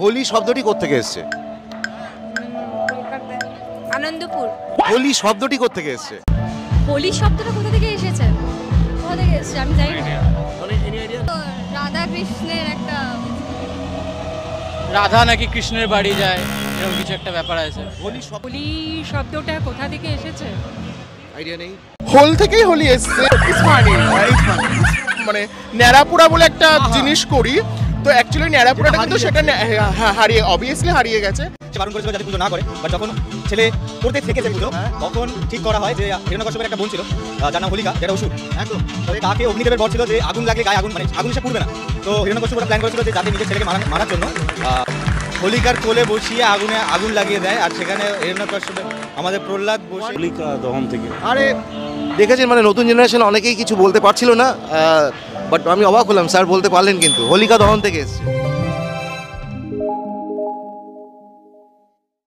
হোলি শব্দটি কোত্থেকে এসছে? আনন্দপুর। হোলি শব্দটি কোত্থেকে এসছে? হোলি শব্দটা কোথা থেকে এসেছে? কোথা থেকে এসেছে আমি জানি না। রাধা কৃষ্ণের একটা রাধা নাকি কৃষ্ণের বাড়ি যায়, এরকম কিছু একটা ব্যাপার আছে। হোলি হোলি শব্দটা কোথা থেকে এসেছে? আইডিয়া নেই। হোল থেকেই হোলি এসছে। মানে ন্যাড়াপোড়া বলে একটা জিনিস করি, তো অ্যাকচুয়ালি ন্যাড়াপোড়াটা কিন্তু সেটা হারিয়ে অবভিয়াসলি হারিয়ে গেছে। বারণ করেছিল যাতে পুজো না করে, বাট যখন ছেলে করতে থেকেছে পুজো তখন ঠিক করা হয় যে হিরণ্যকশ্যপের একটা বোন ছিল যার নাম হোলিকা, যেটা অসুর। একদম তাকে অগ্নিদেবের বর ছিল যে আগুন লাগলে গায়ে আগুন, মানে আগুন সে পুড়বে না। তো হিরণ্যকশ্যপ ওটা প্ল্যান করেছিল যে যাতে নিজের ছেলেকে মারার জন্য হোলিকার কোলে বসিয়ে আগুন লাগিয়ে দেয়, আর সেখানে হিরণ্যকশ্যপের আমাদের প্রহ্লাদ বসে হোলিকা দহন থেকে। আরে দেখেছেন, মানে নতুন জেনারেশন অনেকেই কিছু বলতে পারছিল না, বাট আমি অবাক হলাম, স্যার বলতে পারলেন কিন্তু হোলিকা দহন থেকে এসছে।